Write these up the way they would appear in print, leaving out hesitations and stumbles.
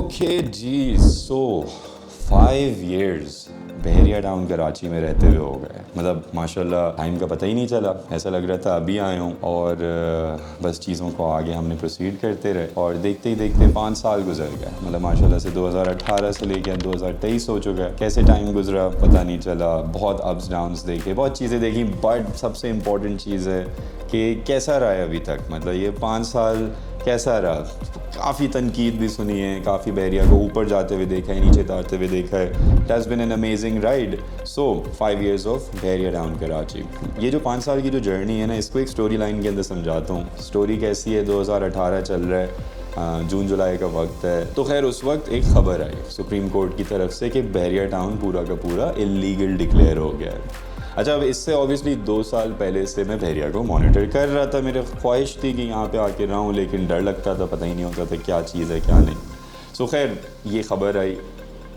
Okay जी, सो 5 years बहरिया town Karachi में रहते हुए हो गए। मतलब माशाल्लाह टाइम का पता ही नहीं चला, ऐसा लग रहा था अभी आया हूँ। और बस चीज़ों को आगे हमने प्रोसीड करते रहे और देखते ही देखते 5 साल गुजर गए। मतलब माशाल्लाह से 2018 से लेकर 2023 हो चुका है। कैसे टाइम गुजरा पता नहीं चला, बहुत अप्स डाउन्स देखे, बहुत चीज़ें देखी, बट सबसे इम्पॉर्टेंट चीज़ है कि कैसा रहा है अभी तक। मतलब ये 5 साल कैसा रहा। काफ़ी तनकीद भी सुनी है, काफ़ी बहरिया को ऊपर जाते हुए देखा है, नीचे उतारते हुए देखा है। It has been an amazing ride. So 5 years of Bahria town Karachi. ये जो 5 साल की जो जर्नी है ना, इसको एक स्टोरी लाइन के अंदर समझाता हूँ। स्टोरी कैसी है, 2018 चल रहा है, जून जुलाई का वक्त है। तो खैर उस वक्त एक ख़बर आई सुप्रीम कोर्ट की तरफ से कि बहरिया टाउन पूरा का पूरा इलीगल डिक्लेयर हो गया है। अच्छा, अब इससे ऑब्वियसली 2 साल पहले से मैं बहरिया को मॉनिटर कर रहा था। मेरी ख्वाहिश थी कि यहाँ पे आके रहूँ, लेकिन डर लगता था, पता ही नहीं होता था क्या चीज़ है क्या नहीं। सो खैर ये ख़बर आई,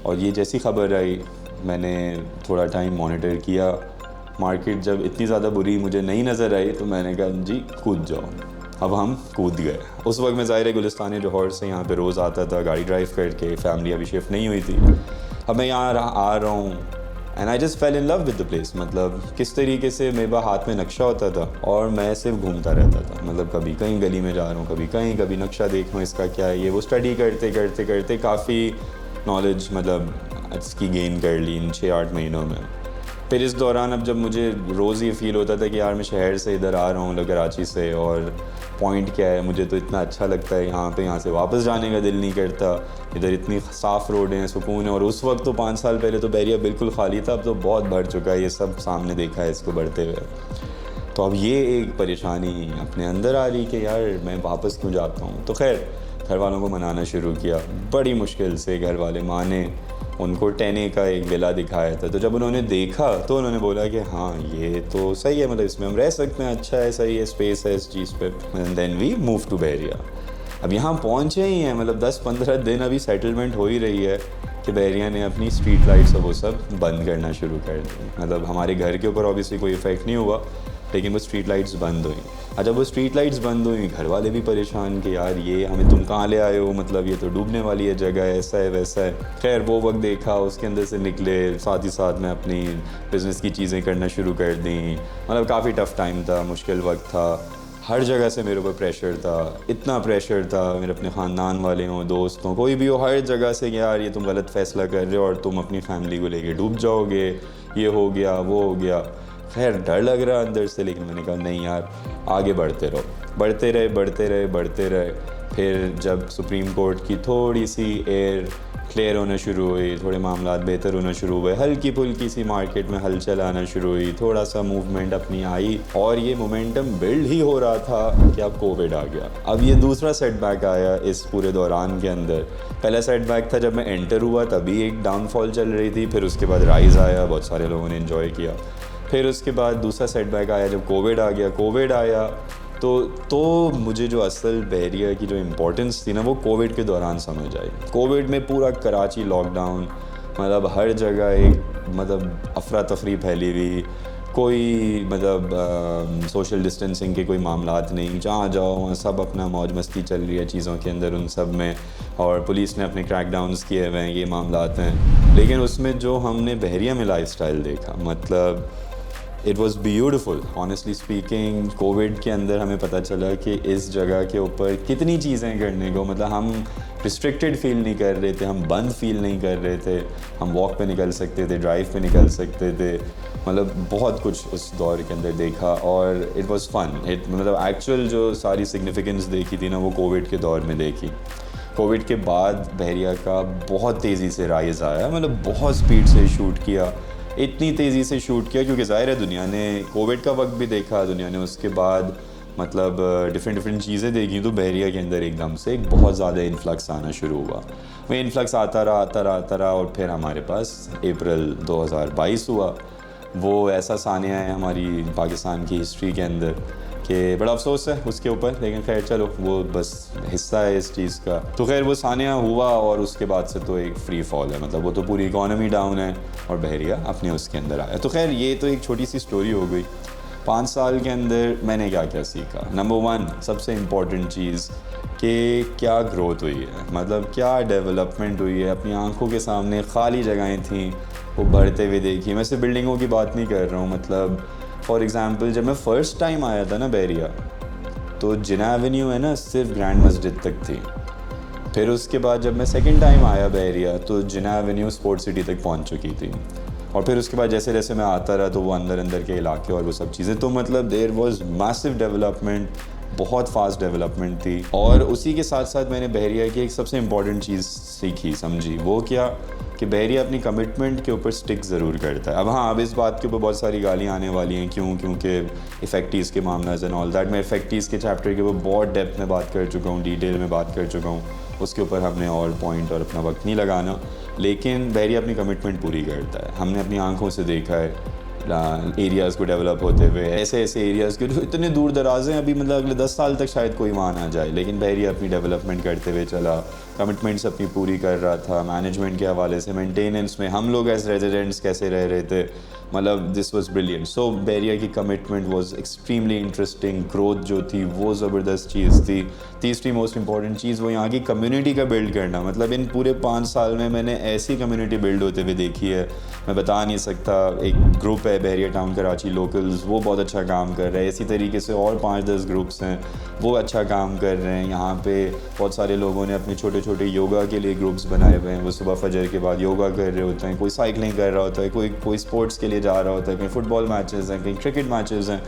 और ये जैसी ख़बर आई मैंने थोड़ा टाइम मॉनिटर किया। मार्केट जब इतनी ज़्यादा बुरी मुझे नहीं नज़र आई तो मैंने कहा जी कूद जाओ। अब हम कूद गए। उस वक्त मैं ज़ाहिर गुलिस्तान जौहर से यहाँ पे रोज़ आता था गाड़ी ड्राइव करके। फैमिली अभी शिफ्ट नहीं हुई थी। अब मैं यहाँ आ रहा हूँ and I just fail in love with the place. मतलब किस तरीके से मेरे पास हाथ में नक्शा होता था और मैं सिर्फ घूमता रहता था। मतलब कभी कहीं गली में जा रहा हूँ, कभी कहीं, कभी नक्शा देख रहा हूँ इसका क्या है ये वो। स्टडी करते करते करते काफ़ी नॉलेज मतलब इसकी गेन कर ली इन 6-8 महीनों में। फिर इस दौरान अब जब मुझे रोज़ ये फ़ील होता था कि यार मैं शहर से इधर आ रहा हूँ कराची से, और पॉइंट क्या है, मुझे तो इतना अच्छा लगता है यहाँ पे, यहाँ से वापस जाने का दिल नहीं करता। इधर इतनी साफ़ रोडें हैं, सुकून है। और उस वक्त तो 5 साल पहले तो बहरिया बिल्कुल खाली था, अब तो बहुत भर चुका है। ये सब सामने देखा है इसको बढ़ते हुए। तो अब ये एक परेशानी अपने अंदर आ रही कि यार मैं वापस क्यों जाता हूँ। तो खैर घर वालों को मनाना शुरू किया, बड़ी मुश्किल से घर वाले माने। उनको 10A का एक विला दिखाया था, तो जब उन्होंने देखा तो उन्होंने बोला कि हाँ ये तो सही है, मतलब इसमें हम रह सकते हैं, अच्छा है, सही है, स्पेस है इस चीज़ पे। And then we move to Bahria. अब यहाँ पहुँचे ही हैं, मतलब 10-15 दिन अभी सेटलमेंट हो ही रही है कि बहरिया ने अपनी स्ट्रीट लाइट्स और वो सब बंद करना शुरू कर दी। मतलब हमारे घर के ऊपर ऑब्वियसली कोई इफ़ेक्ट नहीं हुआ, लेकिन वो स्ट्रीट लाइट्स बंद हुई। अच्छा, वो स्ट्रीट लाइट्स बंद हुई, घर वाले भी परेशान कि यार ये हमें तुम कहाँ ले आए हो, मतलब ये तो डूबने वाली है जगह, ऐसा है वैसा है। खैर वो वक्त देखा, उसके अंदर से निकले, साथ ही साथ में अपनी बिज़नेस की चीज़ें करना शुरू कर दी। मतलब काफ़ी टफ़ टाइम था, मुश्किल वक्त था। हर जगह से मेरे ऊपर प्रेशर था, इतना प्रेशर था, मेरे अपने ख़ानदान वाले हों, दोस्तों, कोई भी हो, हर जगह से यार ये तुम गलत फ़ैसला कर रहे हो और तुम अपनी फैमिली को लेके डूब जाओगे, ये हो गया वो हो गया। खैर डर लग रहा अंदर से, लेकिन मैंने कहा नहीं यार आगे बढ़ते रहो। बढ़ते रहे बढ़ते रहे बढ़ते रहे। फिर जब सुप्रीम कोर्ट की थोड़ी सी एयर क्लियर होना शुरू हुई, थोड़े मामलात बेहतर होना शुरू हुए, हल्की फुल्की सी मार्केट में हलचल आना शुरू हुई, थोड़ा सा मूवमेंट अपनी आई, और ये मोमेंटम बिल्ड ही हो रहा था कि अब कोविड आ गया। अब ये दूसरा सेटबैक आया इस पूरे दौरान के अंदर। पहला सेटबैक था जब मैं एंटर हुआ, तभी एक डाउनफॉल चल रही थी। फिर उसके बाद राइज़ आया, बहुत सारे लोगों ने इन्जॉय किया। फिर उसके बाद दूसरा सेटबैक आया जब कोविड आ गया। कोविड आया तो मुझे जो असल बहरिया की जो इम्पोर्टेंस थी ना, वो कोविड के दौरान समझ आई। कोविड में पूरा कराची लॉकडाउन, मतलब हर जगह एक मतलब अफरा तफरी फैली हुई, कोई मतलब सोशल डिस्टेंसिंग के कोई मामलात नहीं, जहाँ जाओ वहाँ सब अपना मौज मस्ती चल रही है चीज़ों के अंदर उन सब में, और पुलिस ने अपने क्रैकडाउन्स किए हुए हैं, ये मामलात हैं। लेकिन उसमें जो हमने बहरिया में लाइफस्टाइल देखा, मतलब it was beautiful honestly speaking. Covid के अंदर हमें पता चला कि इस जगह के ऊपर कितनी चीज़ें करने को, मतलब हम रिस्ट्रिक्टेड फील नहीं कर रहे थे, हम बंद फील नहीं कर रहे थे, हम वॉक पे निकल सकते थे, ड्राइव पे निकल सकते थे। मतलब बहुत कुछ उस दौर के अंदर देखा और इट वाज़ फ़न। मतलब एक्चुअल जो सारी सिग्निफिकेंस देखी थी ना, वो कोविड के दौर में देखी। कोविड के बाद बहरिया का बहुत तेज़ी से राइज़ आया, मतलब बहुत स्पीड से शूट किया, इतनी तेज़ी से शूट किया क्योंकि ज़ाहिर है दुनिया ने कोविड का वक्त भी देखा, दुनिया ने उसके बाद मतलब डिफरेंट चीज़ें देखी। तो बहरिया के अंदर एकदम से एक बहुत ज़्यादा इन्फ्लक्स आना शुरू हुआ। वो इन्फ्लक्स आता रहा और फिर हमारे पास अप्रैल 2022 हुआ। वो ऐसा सानिया है हमारी पाकिस्तान की हिस्ट्री के अंदर कि बड़ा अफसोस है उसके ऊपर, लेकिन खैर चलो वो बस हिस्सा है इस चीज़ का। तो खैर वो सानिया हुआ और उसके बाद से तो एक फ्री फॉल है, मतलब वो तो पूरी इकॉनमी डाउन है और बहरिया अपने उसके अंदर आया। तो खैर ये तो एक छोटी सी स्टोरी हो गई। 5 साल के अंदर मैंने क्या क्या सीखा। नंबर 1 सबसे इम्पॉर्टेंट चीज़ कि क्या ग्रोथ हुई है, मतलब क्या डेवलपमेंट हुई है। अपनी आंखों के सामने खाली जगहें थीं वो भरते हुए देखी। मैं सिर्फ बिल्डिंगों की बात नहीं कर रहा हूँ, मतलब फॉर एग्ज़ाम्पल जब मैं फ़र्स्ट टाइम आया था ना बहरिया, तो जिना एवेन्यू है ना सिर्फ ग्रैंड मस्जिद तक थी। फिर उसके बाद जब मैं सेकंड टाइम आया बहरिया तो जिना एवेन्यू स्पोर्ट्स सिटी तक पहुंच चुकी थी। और फिर उसके बाद जैसे जैसे मैं आता रहा तो वो अंदर अंदर के इलाके और वो सब चीज़ें, तो मतलब देयर वाज मैसिव डेवलपमेंट, बहुत फास्ट डेवलपमेंट थी। और उसी के साथ साथ मैंने बहरिया की एक सबसे इम्पॉर्टेंट चीज़ सीखी समझी, वो क्या कि बहरिया अपनी कमिटमेंट के ऊपर स्टिक ज़रूर करता है। अब हाँ, अब इस बात के ऊपर बहुत सारी गालियाँ आने वाली हैं, क्योंकि इफेक्टिव्स के मामला एंड ऑल दैट। मैं इफेक्टिव्स के चैप्टर के ऊपर बहुत डेप्थ में बात कर चुका हूँ, डिटेल में बात कर चुका हूँ, उसके ऊपर हमने और पॉइंट और अपना वक्त नहीं लगाना। लेकिन बहरिया अपनी कमिटमेंट पूरी करता है। हमने अपनी आंखों से देखा है एरियाज़ को डेवलप होते हुए, ऐसे ऐसे एरियाज़ के जो इतने दूर दराज हैं, अभी मतलब अगले 10 साल तक शायद कोई वहाँ ना जाए, लेकिन बहरिया अपनी डेवलपमेंट करते हुए चला, कमिटमेंट्स अपनी पूरी कर रहा था। मैनेजमेंट के हवाले से, मेंटेनेंस में, हम लोग एज रेजिडेंट्स कैसे रह रहे थे, मतलब दिस वाज ब्रिलियंट। सो बहरिया की commitment was extremely interesting. Growth जो थी वो ज़बरदस्त चीज़ थी। तीसरी मोस्ट इंपॉर्टेंट चीज़ वो यहाँ की कम्युनिटी का बिल्ड करना। मतलब इन पूरे 5 साल में मैंने ऐसी कम्युनिटी बिल्ड होते हुए देखी है, मैं बता नहीं सकता। एक ग्रुप है बहरिया टाउन कराची लोकल्स, वो बहुत अच्छा काम कर रहे हैं। इसी तरीके से और 5-10 ग्रुप्स हैं, वो अच्छा काम कर रहे हैं। यहाँ पे बहुत सारे लोगों ने अपने छोटे छोटे योगा के लिए ग्रुप्स बनाए हुए हैं, वो सुबह फजर के बाद योगा कर रहे होते हैं। कोई साइकिलिंग कर रहा होता है, कोई स्पोर्ट्स के लिए जा रहा होता है, कहीं फुटबॉल मैचेस हैं, कहीं क्रिकेट मैचेस हैं।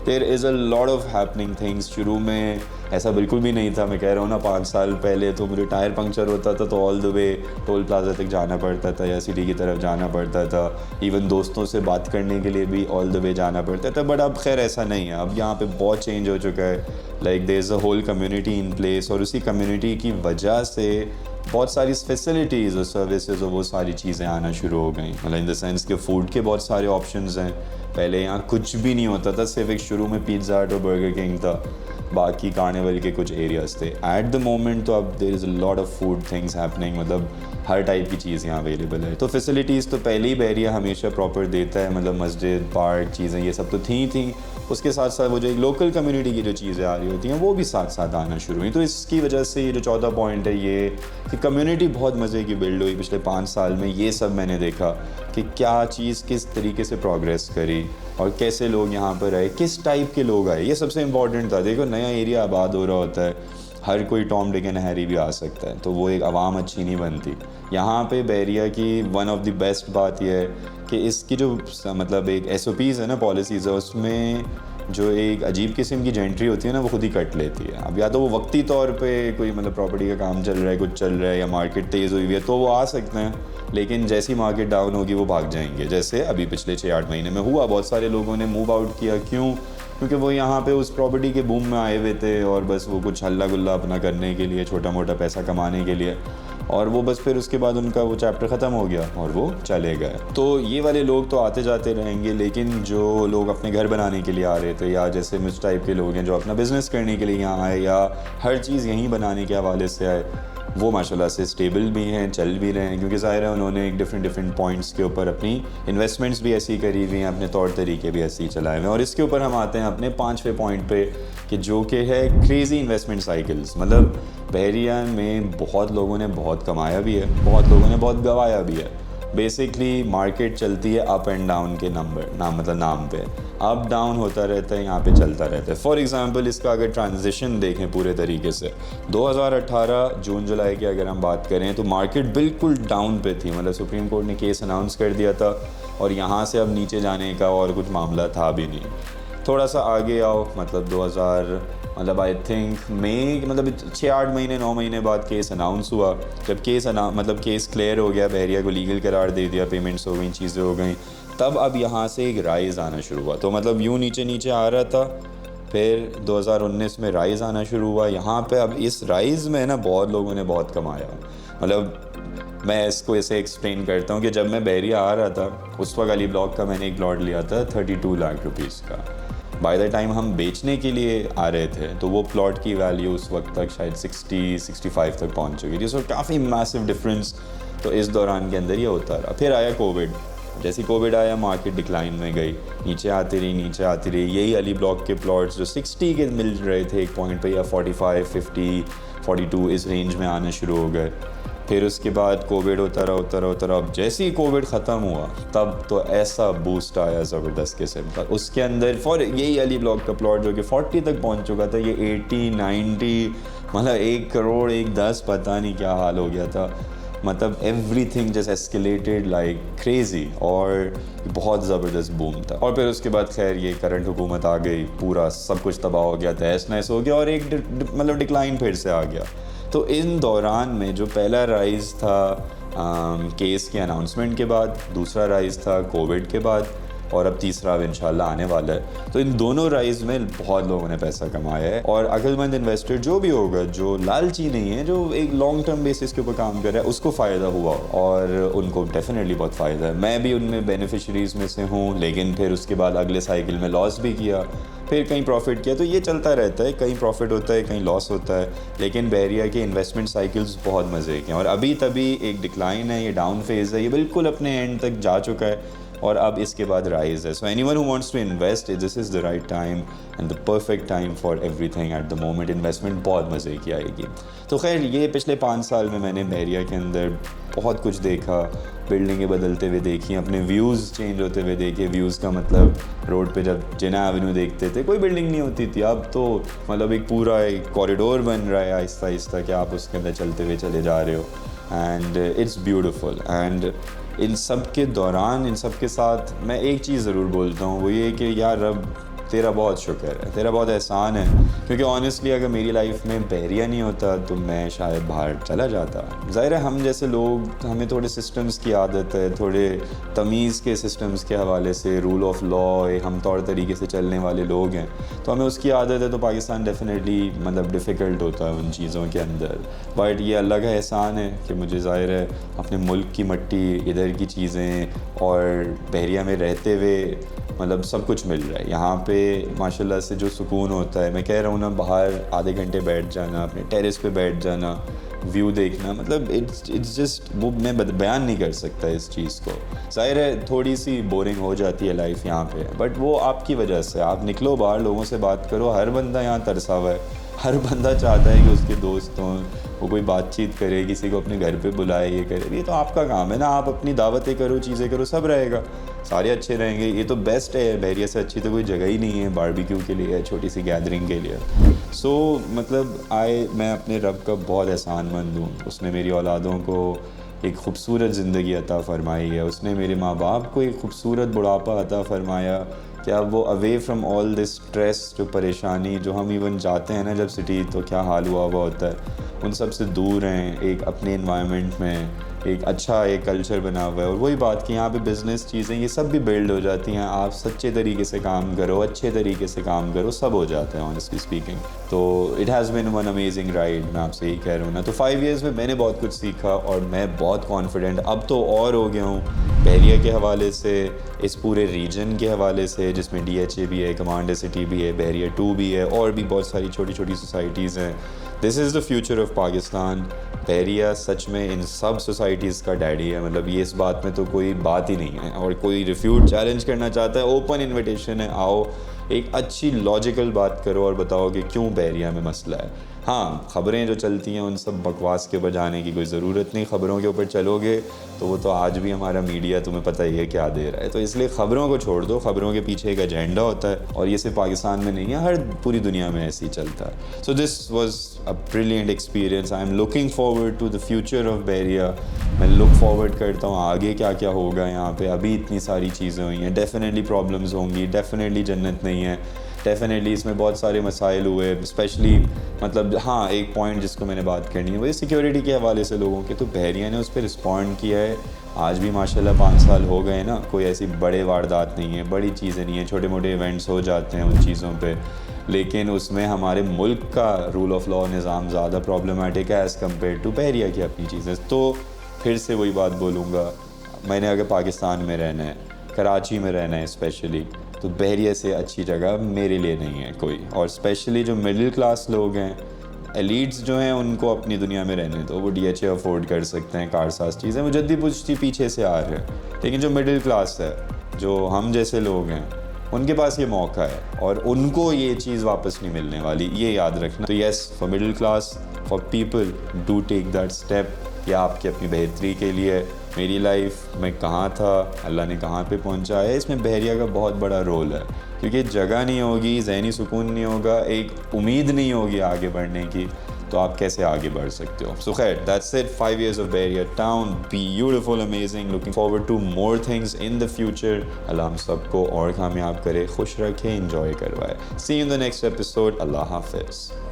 There is a lot of happening things. शुरू में ऐसा बिल्कुल भी नहीं था, मैं कह रहा हूँ ना, 5 साल पहले तो मुझे टायर पंक्चर होता था तो all the way toll plaza तक जाना पड़ता था या सिटी की तरफ जाना पड़ता था। इवन दोस्तों से बात करने के लिए भी ऑल द वे जाना पड़ता था। बट अब खैर ऐसा नहीं है, अब यहाँ पे बहुत चेंज हो चुका है। Like there is a whole community in place, और उसी कम्युनिटी की वजह से बहुत सारी फैसिलिटीज़ और सर्विसेज और वो सारी चीज़ें आना शुरू हो गई। मतलब इन द सेंस के फ़ूड के बहुत सारे ऑप्शंस हैं। पहले यहाँ कुछ भी नहीं होता था, सिर्फ एक शुरू में पिज़्ज़ा हट और बर्गर किंग था, बाकी कार्निवल के कुछ एरियाज़ थे। एट द मोमेंट तो अब there is a lot of food things happening, मतलब हर टाइप की चीज़ यहाँ अवेलेबल है। तो फैसिलिटीज़ तो पहले ही बहरिया हमेशा प्रॉपर देता है, मतलब मस्जिद, पार्क, चीज़ें ये सब तो थी। उसके साथ साथ वो जो एक लोकल कम्युनिटी की जो चीज़ें आ रही होती हैं वो भी साथ साथ आना शुरू हुई। तो इसकी वजह से ये जो चौथा पॉइंट है ये कि कम्युनिटी बहुत मज़े की बिल्ड हुई पिछले 5 साल में। ये सब मैंने देखा कि क्या चीज़ किस तरीके से प्रोग्रेस करी और कैसे लोग यहाँ पर आए, किस टाइप के लोग आए, ये सबसे इम्पॉर्टेंट था। देखो, नया एरिया आबाद हो रहा होता है, हर कोई टॉम डिक एंड हैरी भी आ सकता है, तो वो एक आवाम अच्छी नहीं बनती। यहाँ पे बहरिया की वन ऑफ द बेस्ट बात यह है कि इसकी जो मतलब एक SOPs है ना, पॉलिसीज़ है, उसमें जो एक अजीब किस्म की जेंट्री होती है ना, वो खुद ही कट लेती है। अब या तो वो वक्ती तौर पे कोई मतलब प्रॉपर्टी का काम चल रहा है, कुछ चल रहा है, या मार्केट तेज़ हुई है तो वो आ सकते हैं, लेकिन जैसी मार्केट डाउन होगी वो भाग जाएंगे। जैसे अभी पिछले 6-8 महीने में हुआ, बहुत सारे लोगों ने मूव आउट किया। क्यों? क्योंकि वो यहाँ पे उस प्रॉपर्टी के बूम में आए हुए थे और बस वो कुछ हल्ला गुल्ला अपना करने के लिए, छोटा मोटा पैसा कमाने के लिए, और वो बस फिर उसके बाद उनका वो चैप्टर ख़त्म हो गया और वो चले गए। तो ये वाले लोग तो आते जाते रहेंगे, लेकिन जो लोग अपने घर बनाने के लिए आ रहे थे, या जैसे मुझ टाइप के लोग हैं जो अपना बिज़नेस करने के लिए यहाँ आए या हर चीज़ यहीं बनाने के हवाले से आए, वो माशाल्लाह से स्टेबल भी हैं, चल भी रहे हैं। क्योंकि ज़ाहिर है उन्होंने एक डिफरेंट पॉइंट्स के ऊपर अपनी इन्वेस्टमेंट्स भी ऐसी करी हुई हैं, अपने तौर तरीके भी ऐसे ही चलाए हुए हैं। और इसके ऊपर हम आते हैं अपने 5वें पॉइंट पे, कि जो कि है क्रेज़ी इन्वेस्टमेंट साइकिल्स। मतलब बहरिया में बहुत लोगों ने बहुत कमाया भी है, बहुत लोगों ने बहुत गंवाया भी है। बेसिकली मार्केट चलती है अप एंड डाउन के नाम पे, अप डाउन होता रहता है, यहाँ पे चलता रहता है। फॉर एग्जांपल इसका अगर ट्रांजिशन देखें पूरे तरीके से, 2018 जून जुलाई की अगर हम बात करें तो मार्केट बिल्कुल डाउन पे थी। मतलब सुप्रीम कोर्ट ने केस अनाउंस कर दिया था और यहाँ से अब नीचे जाने का और कुछ मामला था भी नहीं। थोड़ा सा आगे आओ, मतलब 2000 मतलब आई थिंक मई, मतलब 6-8 महीने 9 महीने बाद केस अनाउंस हुआ। जब केस क्लियर हो गया, बहरिया को लीगल करार दे दिया, पेमेंट्स हो गई, चीज़ें हो गई, तब अब यहाँ से एक राइज़ आना शुरू हुआ। तो मतलब यूँ नीचे आ रहा था, फिर 2019 में राइज़ आना शुरू हुआ यहाँ पे। अब इस राइज़ में ना बहुत लोगों ने बहुत कमाया। मतलब मैं इसको ऐसे एक्सप्लेन करता हूँ कि जब मैं बहरिया आ रहा था उस वक्त अली ब्लॉक का मैंने एक प्लॉट लिया था 32 लाख रुपीज़ का। बाय द टाइम हम बेचने के लिए आ रहे थे तो वो प्लॉट की वैल्यू उस वक्त तक शायद 60-65 तक पहुंच चुकी थी। सो काफ़ी मैसिव डिफरेंस तो इस दौरान के अंदर ये होता रहा। फिर आया कोविड, जैसे कोविड आया मार्केट डिक्लाइन में गई, नीचे आती रही। यही अली ब्लॉक के प्लॉट्स जो 60 के मिल रहे थे एक पॉइंट पे, या 45, 50, 42 इस रेंज में आना शुरू हो गए। फिर उसके बाद कोविड होता रहा। अब जैसे ही कोविड ख़त्म हुआ तब तो ऐसा बूस्ट आया ज़बरदस्त किस्म का। उसके अंदर फॉर यही अली ब्लॉक का प्लॉट जो कि 40 तक पहुंच चुका था, ये 80, 90, मतलब 1 करोड़ 1-10 पता नहीं क्या हाल हो गया था। मतलब everything just escalated like crazy, और बहुत ज़बरदस्त बूम था। और फिर उसके बाद खैर ये करंट हुकूमत आ गई, पूरा सब कुछ तबाह हो गया, तहस नहस हो गया, और एक मतलब डिक्लाइन फिर से आ गया। तो इन दौरान में जो पहला राइज़ था केस के अनाउंसमेंट के बाद, दूसरा राइज़ था कोविड के बाद, और अब तीसरा अब इंशाल्लाह आने वाला है। तो इन दोनों राइज़ में बहुत लोगों ने पैसा कमाया है, और अक्लमंद इन्वेस्टर जो भी होगा, जो लालची नहीं है, जो एक लॉन्ग टर्म बेसिस के ऊपर काम कर रहा है, उसको फ़ायदा हुआ, और उनको डेफिनेटली बहुत फ़ायदा है। मैं भी उनमें बेनिफिशरीज़ में से हूँ, लेकिन फिर उसके बाद अगले साइकिल में लॉस भी किया, फिर कहीं प्रॉफिट किया। तो ये चलता रहता है, कहीं प्रॉफिट होता है, कहीं लॉस होता है, लेकिन बहरिया के इन्वेस्टमेंट साइकिल्स बहुत मज़े के हैं। और अभी तभी एक डिक्लाइन है, ये डाउन फेज़ है, ये बिल्कुल अपने एंड तक जा चुका है, और अब इसके बाद राइज है। So anyone who wants to invest, this is the right time and the perfect time for everything at the moment. Investment बहुत मज़े की आएगी। तो खैर ये पिछले 5 साल में मैंने बहरिया के अंदर बहुत कुछ देखा, बिल्डिंगें बदलते हुए देखी, अपने व्यूज़ चेंज होते हुए देखे। व्यूज़ का मतलब रोड पे जब जिन्ना एवेन्यू देखते थे कोई बिल्डिंग नहीं होती थी, अब तो मतलब एक पूरा एक कॉरिडोर बन रहा है आहिस्ता आहिस्ता, कि आप उसके अंदर चलते हुए चले जा रहे हो, and it's beautiful. And in सब के दौरान, इन सब के साथ मैं एक चीज़ ज़रूर बोलता हूँ, वो ये कि यार रब तेरा बहुत शुक्र है, तेरा बहुत एहसान है, क्योंकि ऑनेस्टली अगर मेरी लाइफ में बहरिया नहीं होता तो मैं शायद बाहर चला जाता। ज़ाहिर है हम जैसे लोग, हमें थोड़े सिस्टम्स की आदत है, थोड़े तमीज़ के सिस्टम्स के हवाले से, रूल ऑफ लॉ, हम तौर तरीके से चलने वाले लोग हैं, तो हमें उसकी आदत है। तो पाकिस्तान डेफिनेटली मतलब डिफ़िकल्ट होता है उन चीज़ों के अंदर, बट ये अल्लाह का एहसान है कि मुझे ज़ाहिर है अपने मुल्क की मट्टी, इधर की चीज़ें, और बहरिया में रहते हुए मतलब सब कुछ मिल रहा है यहाँ पे माशाल्लाह से। जो सुकून होता है, मैं कह रहा हूँ ना, बाहर आधे घंटे बैठ जाना, अपने टेरेस पे बैठ जाना, व्यू देखना, मतलब इट्स जस्ट, वो मैं बयान नहीं कर सकता इस चीज़ को। ज़ाहिर है थोड़ी सी बोरिंग हो जाती है लाइफ यहाँ पे, बट वो आपकी वजह से। आप निकलो बाहर, लोगों से बात करो, हर बंदा यहाँ तरसा हुआ है, हर बंदा चाहता है कि उसके दोस्त हों, वो कोई बातचीत करे, किसी को अपने घर पे बुलाए, ये करे। ये तो आपका काम है ना, आप अपनी दावतें करो, चीज़ें करो, सब रहेगा, सारे अच्छे रहेंगे। ये तो बेस्ट है, बहरिया से अच्छी तो कोई जगह ही नहीं है बारबेक्यू के लिए, छोटी सी गैदरिंग के लिए। सो मतलब मैं अपने रब का बहुत एहसानमंद हूँ। उसने मेरी औलादों को एक ख़ूबसूरत ज़िंदगी अता फ़रमाई है, उसने मेरे माँ बाप को एक ख़ूबसूरत बुढ़ापा अता फ़रमाया, कि अब वो away from all this stress, जो परेशानी, जो हम इवन जाते हैं ना जब सिटी, तो क्या हाल हुआ होता है, उन सब से दूर हैं, एक अपने इन्वायरमेंट में एक अच्छा एक कल्चर बना हुआ है। और वही बात कि यहाँ पे बिज़नेस चीज़ें ये सब भी बिल्ड हो जाती हैं, आप सच्चे तरीके से काम करो, अच्छे तरीके से काम करो, सब हो जाता है ऑनेस्टली स्पीकिंग। तो it has been one amazing ride, मैं आपसे यही कह रहा हूँ ना। तो 5 ईयर्स में मैंने बहुत कुछ सीखा, और मैं बहुत कॉन्फिडेंट अब तो और हो गया हूँ बहरिया के हवाले से, इस पूरे रीजन के हवाले से, जिसमें DHA भी है, कमांडर सिटी भी है, बहरिया 2 भी है, और भी बहुत सारी छोटी छोटी सोसाइटीज़ हैं। This is the future of Pakistan. Bahria सच में इन सब सोसाइटीज़ का डैडी है, मतलब ये इस बात में तो कोई बात ही नहीं है। और कोई रिफ्यूट चैलेंज करना चाहता है, ओपन इनविटेशन है, आओ, एक अच्छी लॉजिकल बात करो और बताओ कि क्यों बहरिया में मसला है। हाँ, ख़बरें जो चलती हैं उन सब बकवास के ऊपर जाने की कोई ज़रूरत नहीं। ख़बरों के ऊपर चलोगे तो वो तो आज भी हमारा मीडिया तुम्हें पता ही है क्या दे रहा है। तो इसलिए ख़बरों को छोड़ दो, ख़बरों के पीछे एक एजेंडा होता है, और ये सिर्फ पाकिस्तान में नहीं है, हर पूरी दुनिया में ऐसे ही चलता है। So this was a brilliant experience. I am looking forward to the future of Bahria. मैं लुक फॉरवर्ड करता हूँ आगे क्या क्या होगा यहाँ पे। अभी इतनी सारी चीज़ें हुई हैं, डेफिनेटली प्रॉब्लम्स होंगी, डेफिनेटली जन्नत नहीं है, डेफिनेटली इसमें बहुत सारे मसाइल हुए, स्पेशली मतलब हाँ, एक पॉइंट जिसको मैंने बात करनी है वो सिक्योरिटी के हवाले से लोगों के। तो बहरिया ने उस पर रिस्पॉन्ड किया है। आज भी माशाल्लाह 5 साल हो गए ना, कोई ऐसी बड़े वारदात नहीं है, बड़ी चीज़ें नहीं है, छोटे मोटे इवेंट्स हो जाते हैं उन चीज़ों पे, लेकिन उसमें हमारे मुल्क का रूल ऑफ लॉ निज़ाम ज़्यादा प्रॉब्लमेटिक है एज़ कम्पेयर टू बहरिया की अपनी चीज़ें। तो फिर से वही बात बोलूँगा, मैंने अगर पाकिस्तान में रहना है, कराची में रहना है स्पेशली, तो बहरिया से अच्छी जगह मेरे लिए नहीं है कोई। और स्पेशली जो मिडिल क्लास लोग हैं, एलिट्स जो हैं उनको अपनी दुनिया में रहने दो, वो DHA अफोर्ड कर सकते हैं, कारसाज चीज़ें, वो जद्दी पुश्ती पीछे से आ रहे हैं। लेकिन जो मिडिल क्लास है, जो हम जैसे लोग हैं, उनके पास ये मौका है और उनको ये चीज़ वापस नहीं मिलने वाली, ये याद रखना। तो yes, for middle class, for people, do take that step. या आपकी अपनी बेहतरी के लिए। मेरी लाइफ में कहाँ था, अल्लाह ने कहाँ पे पहुँचाया है, इसमें बहरिया का बहुत बड़ा रोल है। क्योंकि जगह नहीं होगी, ज़हनी सुकून नहीं होगा, एक उम्मीद नहीं होगी आगे बढ़ने की, तो आप कैसे आगे बढ़ सकते हो। सो खैर, that's it, 5 years of Bahria town, beautiful, amazing, looking forward to more things in the future। अल्लाह हम सबको और कामयाब करे, खुश रखे, enjoy करवाए। See you in the next episode। अल्लाह हाफिज़।